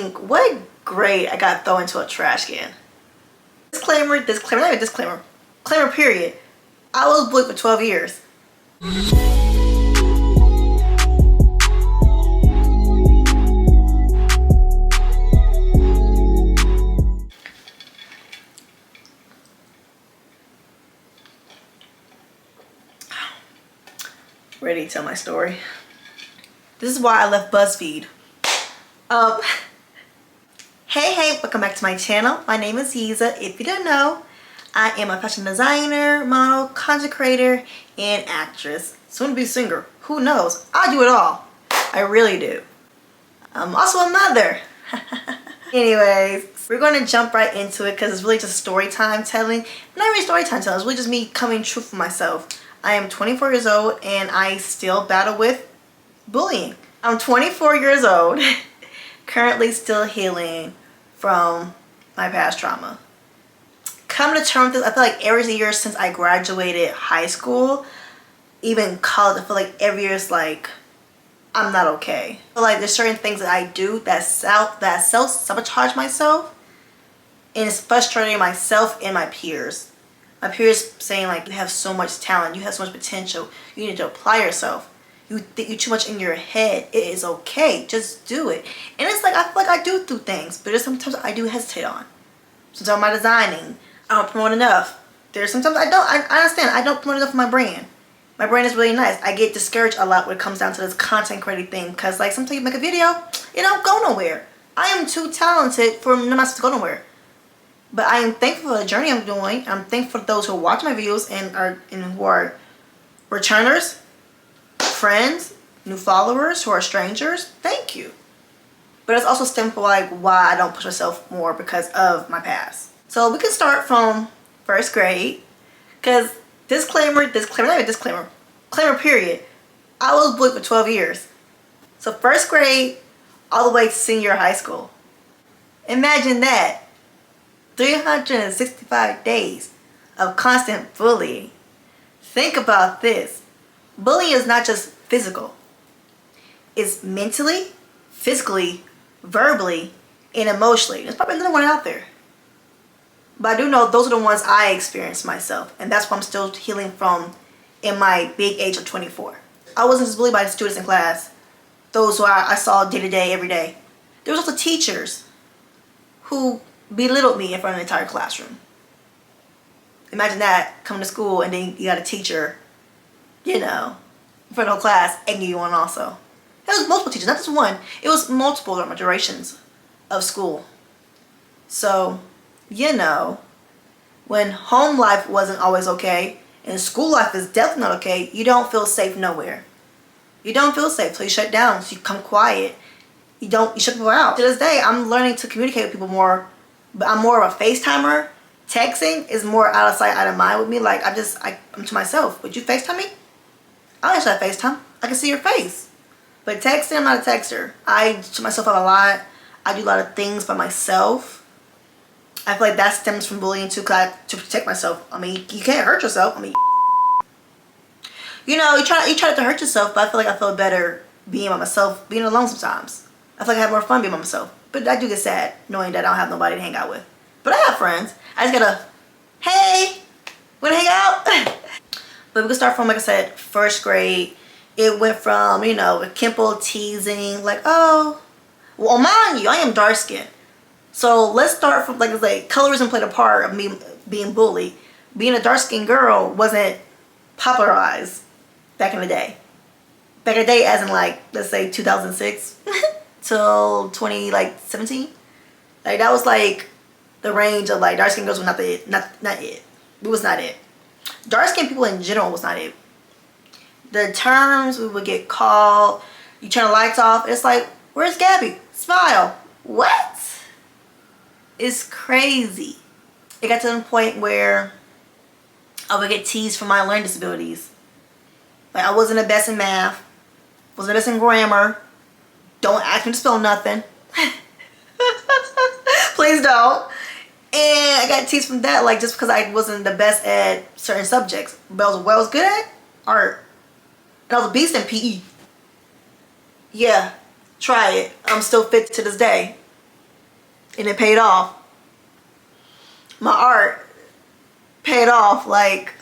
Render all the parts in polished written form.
What grade I got thrown into a trash can? Disclaimer, disclaimer, not even disclaimer. Disclaimer period. I was bullied for 12 years. Ready to tell my story. This is why I left BuzzFeed. Hey, welcome back to my channel. My name is Yza. If you don't know, I am a fashion designer, model, content creator, and actress. Soon to be singer. Who knows? I do it all. I really do. I'm also a mother. Anyways, we're going to jump right into it because it's really just story time telling. Not really story time telling, it's really just me coming true for myself. I am 24 years old and I still battle with bullying. I'm 24 years old, currently still healing from my past trauma. Coming to terms with this, I feel like every year since I graduated high school, even college, I feel like every year is like, I'm not okay. I feel like there's certain things that I do that self-sabotage myself, and it's frustrating myself and my peers. My peers saying like, you have so much talent, you have so much potential, you need to apply yourself. You think you're too much in your head. It is okay. Just do it. And it's like, I feel like I do things, but there's sometimes I do hesitate on. Sometimes my designing, I don't promote enough. There's sometimes I don't. I understand. I don't promote enough of my brand. My brand is really nice. I get discouraged a lot when it comes down to this content creating thing, because like sometimes you make a video, it don't go nowhere. I am too talented for not to go nowhere. But I am thankful for the journey I'm doing. I'm thankful for those who watch my videos and who are returners, friends, new followers, who are strangers. Thank you. But it's also stemmed from like why I don't push myself more because of my past. So we can start from first grade, because disclaimer, not even disclaimer, period. I was bullied for 12 years. So first grade all the way to senior high school. Imagine that. 365 days of constant bullying. Think about this. Bullying is not just physical. It's mentally, physically, verbally, and emotionally. There's probably another one out there. But I do know those are the ones I experienced myself. And that's what I'm still healing from in my big age of 24. I wasn't just bullied by the students in class. Those who I saw day to day, every day. There was also teachers who belittled me in front of the entire classroom. Imagine that, coming to school and then you got a teacher, you know, in front of the whole class, egging you on also. It was multiple teachers, not just one. It was multiple durations of school. So, you know, when home life wasn't always okay and school life is definitely not okay, you don't feel safe nowhere. You don't feel safe till you shut down, so you become quiet. You shut people out. To this day, I'm learning to communicate with people more, but I'm more of a FaceTimer. Texting is more out of sight, out of mind with me. Like, I'm to myself. Would you FaceTime me? I'll answer that FaceTime. I can see your face. But texting, I'm not a texter. I to myself out a lot. I do a lot of things by myself. I feel like that stems from bullying too, to protect myself. I mean, you can't hurt yourself. I mean, you know, you try not to hurt yourself, but I feel like I feel better being by myself, being alone sometimes. I feel like I have more fun being by myself. But I do get sad knowing that I don't have nobody to hang out with. But I have friends. I just gotta, hey, wanna hang out? But we can start from, like I said, first grade. It went from, you know, Kimple teasing, like, oh, well, mind you, I am dark skinned. So let's start from, like I say, colorism played a part of me being bullied. Being a dark skinned girl wasn't popularized back in the day. Back in the day, as in like, let's say 2006 till 2017. Like that was like the range of like dark skinned girls was not it. It was not it. Dark skinned people in general was not it. The terms we would get called, you turn the lights off, it's like, where's Gabby? Smile. What? It's crazy. It got to the point where I would get teased for my learning disabilities. Like I wasn't the best in math, wasn't the best in grammar. Don't ask me to spell nothing. Please don't. And I got teased from that, like just because I wasn't the best at certain subjects. But what I was good at? Art. And I was a beast in PE. Yeah, try it. I'm still fit to this day. And it paid off. My art paid off. Like,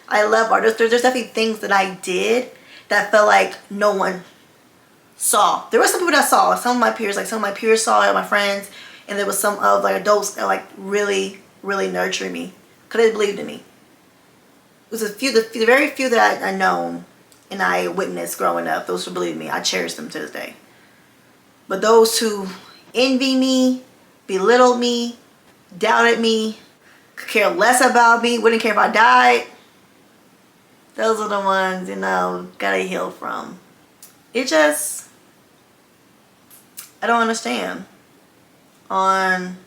I love art. There's definitely things that I did that felt like no one saw. There were some people that saw. Some of my peers saw it, my friends. And there was some of like adults that like really, really nurtured me. Because they believed in me. It was the very few that I known and I witnessed growing up. Those who believed in me, I cherish them to this day. But those who envy me, belittled me, doubted me, could care less about me, wouldn't care if I died, those are the ones, you know, gotta heal from. It just, I don't understand on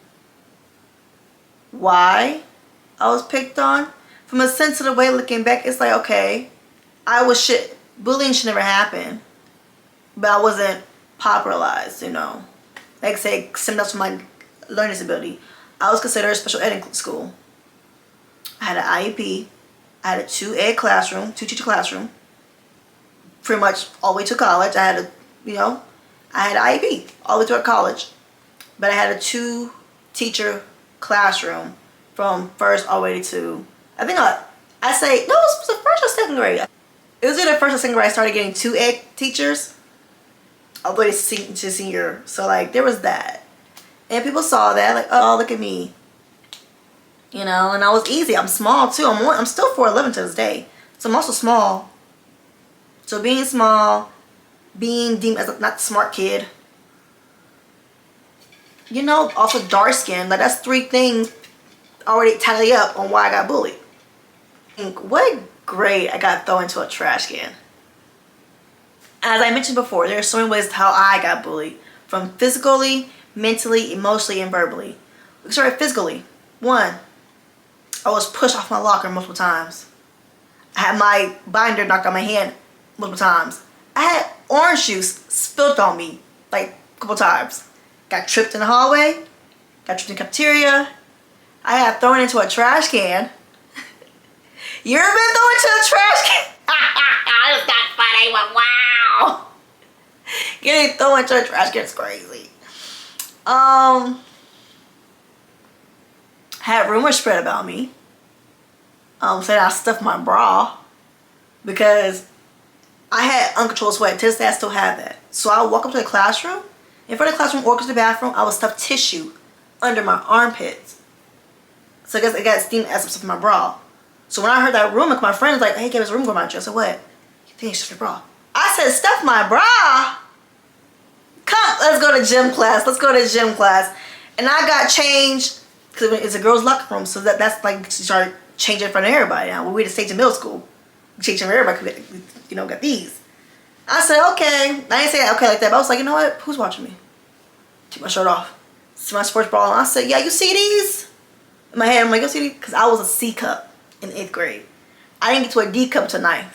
why I was picked on. From a sensitive way looking back, it's like, okay, bullying should never happen, but I wasn't popularized, you know. Like I say, similar to my learning disability, I was considered a special ed in school. I had an IEP, I had a 2 teacher classroom, pretty much all the way to college. I had an IEP all the way through college, but I had a 2 teacher classroom from first all the way to, I think I say, no, it was the first or second grade. It was either first or second grade I started getting 2 ed teachers all the way to senior. So like there was that. And people saw that, like, oh, look at me. You know, and I was easy. I'm small too. I'm still 4'11" to this day. So I'm also small. So being small, being deemed as a not smart kid, you know, also dark skin, like that's 3 things already tally up on why I got bullied. What grade I got thrown into a trash can? As I mentioned before, there are so many ways how I got bullied. From physically, mentally, emotionally, and verbally. We started physically. 1, I was pushed off my locker multiple times. I had my binder knocked out my hand multiple times. I had orange juice spilled on me like a couple times. Got tripped in the hallway. Got tripped in the cafeteria. I got thrown into a trash can. You ever been thrown into a trash can? It's not funny, but wow. Getting thrown into a trash can is crazy. Had rumors spread about me. Saying I stuffed my bra because I had uncontrolled sweat. To this day, I still have that. So I would walk up to the classroom. In front of the classroom or to the bathroom, I would stuff tissue under my armpits. So I guess it got steamed as some stuff in my bra. So when I heard that rumor, my friend was like, hey, there's a rumor about you. I said, what? You think you stuffed your bra? I said, stuff my bra? Come, let's go to gym class. Let's go to gym class. And I got changed because it's a girls' locker room. So that's like, she started changing in front of everybody. Now, when we were at stage in middle school, we changed in front of everybody because we, got these. I said, okay. I didn't say okay like that, but I was like, you know what? Who's watching me? Take my shirt off. See my sports bra on. I said, yeah, you see these? In my head, I'm like, you see these? Because I was a C cup in 8th grade. I didn't get to a D cup to 9th.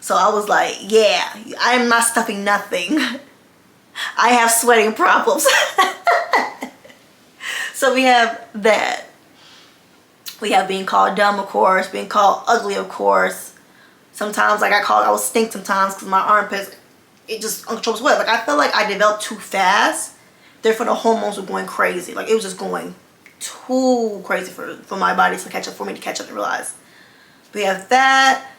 So I was like, yeah, I'm not stuffing nothing. I have sweating problems. So we have that. We have being called dumb, of course. Being called ugly, of course. Sometimes, like I was stink sometimes because my armpits, it just uncontrollable sweat. Like I felt like I developed too fast. Therefore, the hormones were going crazy. Like it was just going too crazy for my body to catch up, for me to catch up and realize. We have that.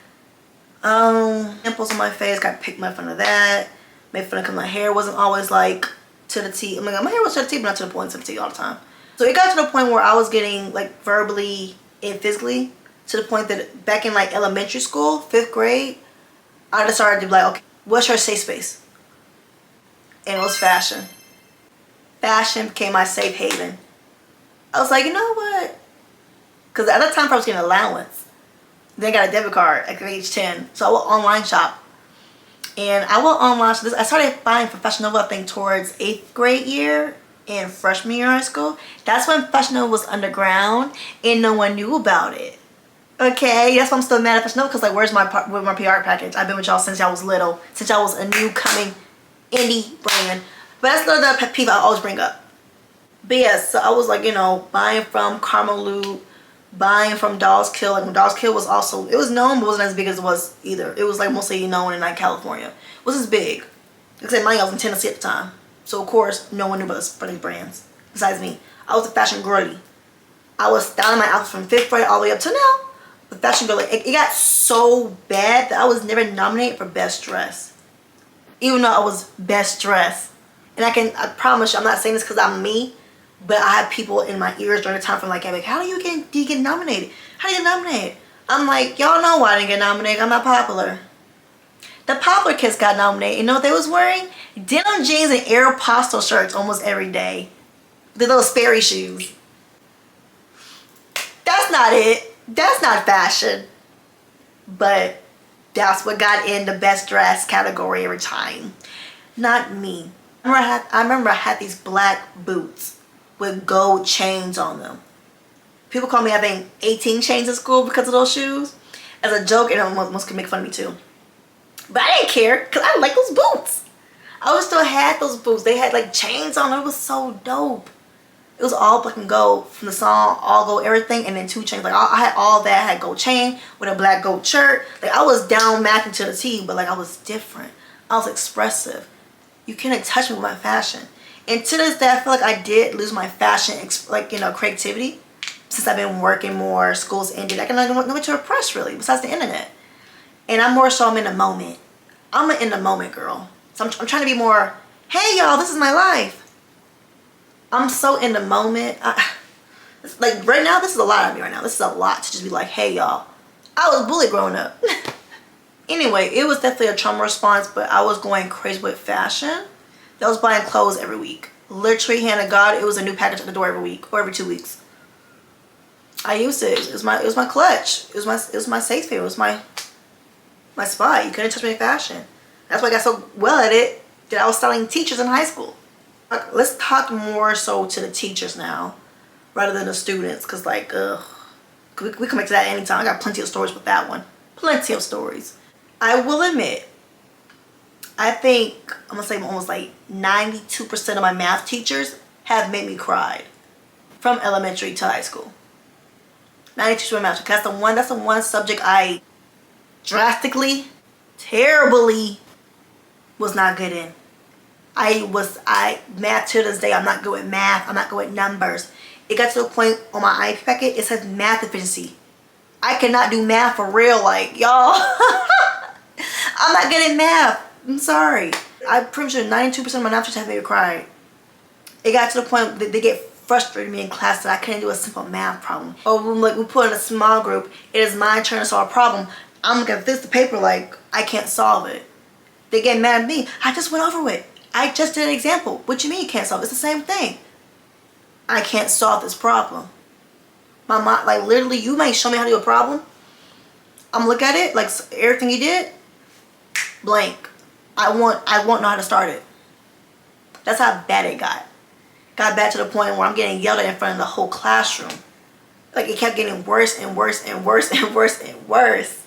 Pimples on my face, got picked my fun of that. Made fun of because my hair wasn't always like to the T. I mean, my hair was to the T, but not to the point to the T all the time. So it got to the point where I was getting like verbally and physically, to the point that back in like elementary school, 5th grade, I just started to be like, okay, what's your safe space? And it was fashion. Fashion became my safe haven. I was like, you know what? Because at that time I was getting an allowance. Then I got a debit card at age 10. So I would online shop. And I would online shop. I started buying for Fashion Nova, I think, towards 8th grade year and freshman year in high school. That's when Fashion Nova was underground and no one knew about it. Okay, that's why I'm still mad at Fashion Nova, because like, where's my PR package? I've been with y'all since y'all was little, since y'all was a new coming indie brand. But that's another pet peeve I always bring up. But yeah, so I was like, buying from Carmelu, buying from Dolls Kill. Like when Dolls Kill was also, it was known, but wasn't as big as it was either. It was like mostly known in like California. It wasn't as big. Like I said, I was in Tennessee at the time. So of course, no one knew about these brands besides me. I was a fashion girly. I was styling my outfits from 5th grade all the way up to now. The fashion girly, it got so bad that I was never nominated for best dress. Even though I was best dressed. And I promise you, I'm not saying this because I'm me, but I had people in my ears during the time from like, how do you get nominated? How do you get nominated? I'm like, y'all know why I didn't get nominated. I'm not popular. The popular kids got nominated. You know what they was wearing? Denim jeans and Aeropostale shirts almost every day. The little Sperry shoes. That's not it. That's not fashion. But that's what got in the best dress category every time. Not me. I remember I had these black boots with gold chains on them. People call me, I think, 18 chains in school because of those shoes. As a joke, and most could make fun of me too. But I didn't care because I like those boots. I always still had those boots. They had like chains on them. It was so dope. It was all black and gold from the song, all gold, everything, and then 2 chains. Like I had all that. I had gold chain with a black gold shirt. Like I was down matching to the T, but like I was different. I was expressive. You couldn't touch me with my fashion. And to this day, I feel like I did lose my fashion, creativity. Since I've been working more, school's ended. I can no way to impress really, besides the internet. And I'm in the moment. I'm an in the moment girl. So I'm trying to be more, hey y'all, this is my life. I'm so in the moment. Like right now, this is a lot of me right now. This is a lot to just be like, hey y'all, I was bullied growing up. Anyway, it was definitely a trauma response, but I was going crazy with fashion. I was buying clothes every week. Literally, hand to God, it was a new package at the door every week or every 2 weeks. I used it. It was my clutch. It was my safe haven. It was my spot. You couldn't touch me in fashion. That's why I got so well at it that I was selling teachers in high school. Let's talk more so to the teachers now rather than the students, because like, we come back to that anytime. I got plenty of stories with that one. Plenty of stories. I will admit, I think I'm gonna say almost like 92% of my math teachers have made me cry from elementary to high school. 92% of my math teachers. That's the one subject I drastically, terribly was not good in. Math to this day, I'm not good with math. I'm not good with numbers. It got to the point on my IP packet, it says math deficiency. I cannot do math for real, like, y'all. I'm not good at math. I'm sorry. I'm pretty sure 92% of my math teachers have made me cry. It got to the point that they get frustrated with me in class that I couldn't do a simple math problem. Or when we put in a small group, it is my turn to solve a problem. I'm looking at the paper like, I can't solve it. They get mad at me. I just went over it. I just did an example. What you mean you can't solve it? It's the same thing. I can't solve this problem. My mom, like literally, you may show me how to do a problem. I'm look at it, like everything you did, blank. I won't know how to start it. That's how bad it got. Got bad to the point where I'm getting yelled at in front of the whole classroom. Like it kept getting worse and worse and worse and worse and worse.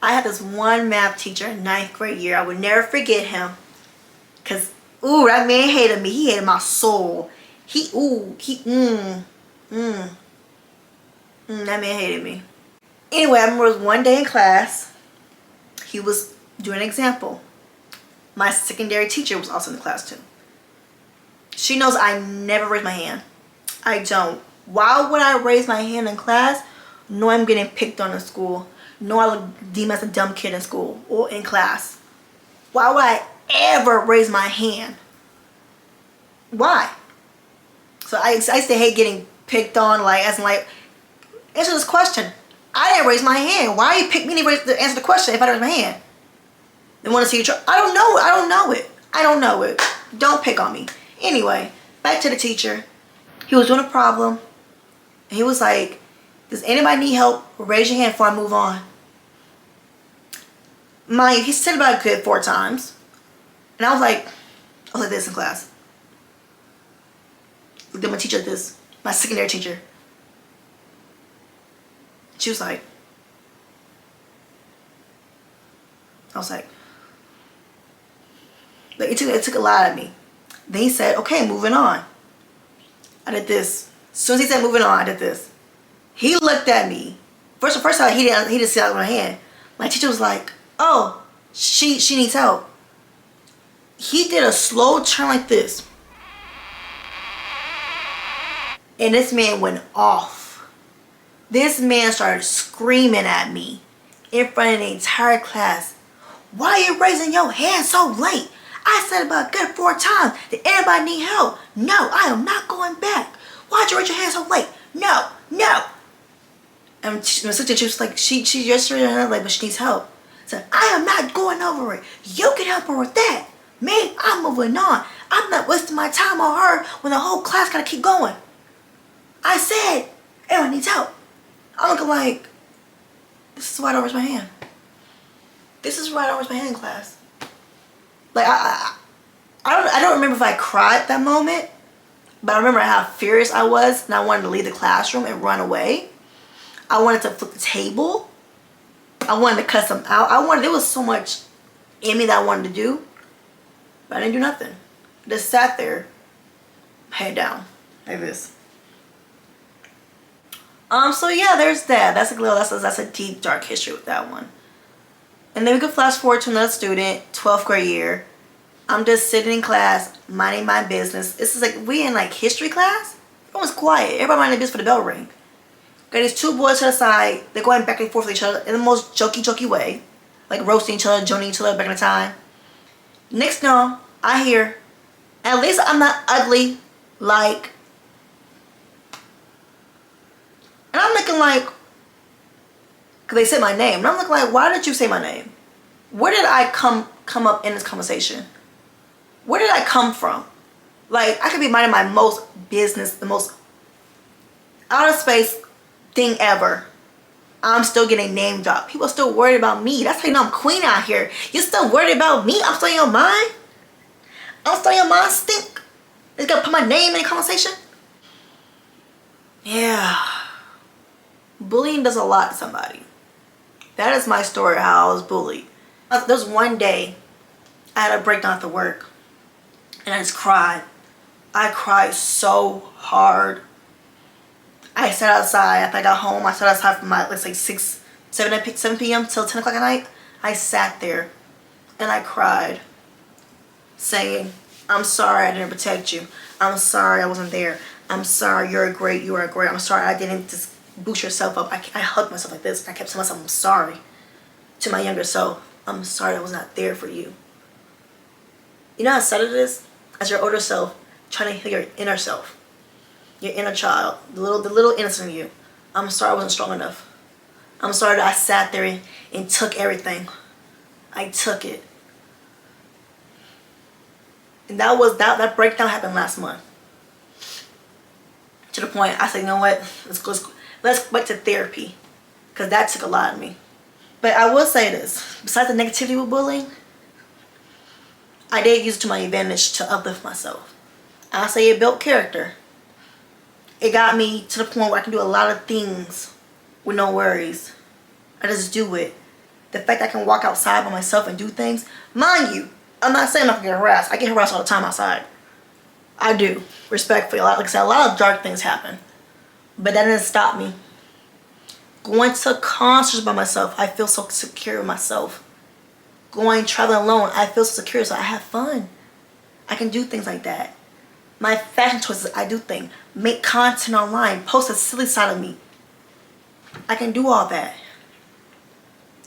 I had this one math teacher in 9th grade year. I would never forget him. Cause that man hated me. He hated my soul. That man hated me. Anyway, I remember one day in class, he was doing an example. My secondary teacher was also in the class too. She knows I never raise my hand. I don't. Why would I raise my hand in class? No, I'm getting picked on in school. No, I look deemed as a dumb kid in school or in class. Why would I ever raise my hand? Why? So I used to hate getting picked on, answer this question. I didn't raise my hand. Why you pick me to answer the question if I didn't raise my hand? They want to see you try. I don't know it. I don't know it. Don't pick on me. Anyway, back to the teacher. He was doing a problem. And he was like, does anybody need help? Raise your hand before I move on. Mind you, he said about a good 4 times. And I was like this in class. Looked at my teacher like this. My secondary teacher. She was like, I was like it took a lot of me. Then he said, okay, moving on. I did this. As soon as he said moving on, I did this. He looked at me. First time he didn't see out with my hand. My teacher was like, oh, she needs help. he did a slow turn like this. And this man went off. This man started screaming at me in front of the entire class. Why are you raising your hand so late? I said about good 4 times. Did anybody need help? No, I am not going back. Why'd you raise your hand so late? No, no. And my sister, she was like, she just raised her hand like, but she needs help. So I am not going over it. You can help her with that. Me, I'm moving on. I'm not wasting my time on her when the whole class gotta keep going. I said, everyone needs help. I'm looking like, this is why I don't raise my hand. This is why I don't raise my hand in class. Like, I don't remember if I cried that moment, but I remember how furious I was, and I wanted to leave the classroom and run away. I wanted to flip the table. I wanted to cuss them out. There was so much in me that I wanted to do, but I didn't do nothing. I just sat there, head down, like this. So yeah, there's that. That's a deep, dark history with that one. And then we could flash forward to another student, 12th grade year. I'm just sitting in class, minding my business. This is like, we in like history class. Everyone's quiet. Everybody minding their business for the bell ring. Got these 2 boys to the side. They're going back and forth with each other in the most jokey way. Like roasting each other, joning each other back in the time. Next no, I hear, at least I'm not ugly like. And I'm looking like, because they said my name. And I'm looking like, why did you say my name? Where did I come up in this conversation? Where did I come from? Like, I could be minding my most business, the most out of space thing ever. I'm still getting name dropped. People are still worried about me. That's how you know I'm queen out here. You're still worried about me? I'm still in your mind? I'm still in your mind stink? You gotta put my name in the conversation? Yeah. Bullying does a lot to somebody. That is my story, how I was bullied. There was one day I had a breakdown after work and I just cried. I cried so hard. I sat outside. After I got home, I sat outside from like 7 p.m. till 10 o'clock at night. I sat there and I cried, saying, I'm sorry I didn't protect you. I'm sorry I wasn't there. I'm sorry you are great. I'm sorry I didn't just boost yourself up. I hugged myself like this. And I kept telling myself I'm sorry to my younger self. I'm sorry I was not there for you. You know how sad it is? As your older self, trying to heal your inner self. Your inner child. The little innocent in you. I'm sorry I wasn't strong enough. I'm sorry that I sat there and took everything. I took it. And that breakdown happened last month. To the point I said, you know what? Let's go back to therapy. Because that took a lot of me. But I will say this. Besides the negativity with bullying, I did use it to my advantage to uplift myself. I'll say it built character. It got me to the point where I can do a lot of things with no worries. I just do it. The fact I can walk outside by myself and do things. Mind you, I'm not saying I'm not going to get harassed. I get harassed all the time outside. I do. Respectfully. Like I said, a lot of dark things happen. But that didn't stop me. Going to concerts by myself, I feel so secure with myself. Traveling alone, I feel so secure, so I have fun. I can do things like that. My fashion choices, I do things. Make content online, post a silly side of me. I can do all that.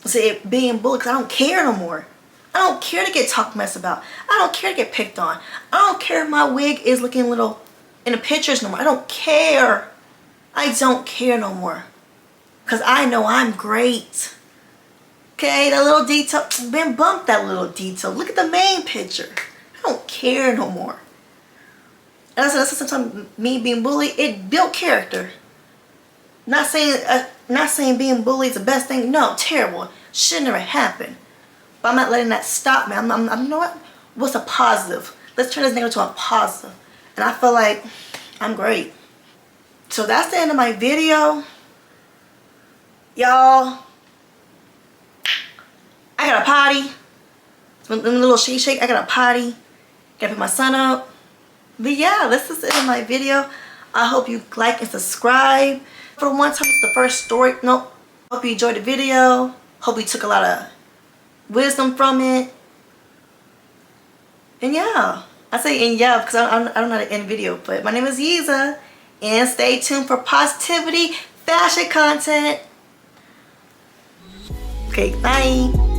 See, being bullied, because I don't care no more. I don't care to get talked mess about. I don't care to get picked on. I don't care if my wig is looking little in the pictures no more. I don't care. I don't care no more. Because I know I'm great. Okay, that little detail, been bumped that little detail. Look at the main picture. I don't care no more. And I said, sometimes me being bullied, it built character. Not saying being bullied is the best thing. No, terrible. Should never happen. But I'm not letting that stop me. I'm you know what? What's a positive? Let's turn this negative to a positive. And I feel like I'm great. So that's the end of my video. Y'all, I got a potty. Them little shake. I got a potty. Gotta pick my son up. But yeah, this is the end of my video. I hope you like and subscribe. For one time, it's the first story. Nope. Hope you enjoyed the video. Hope you took a lot of wisdom from it. And yeah, I say and yeah because I don't know how to end video. But my name is Yza, and stay tuned for positivity fashion content. Okay, bye.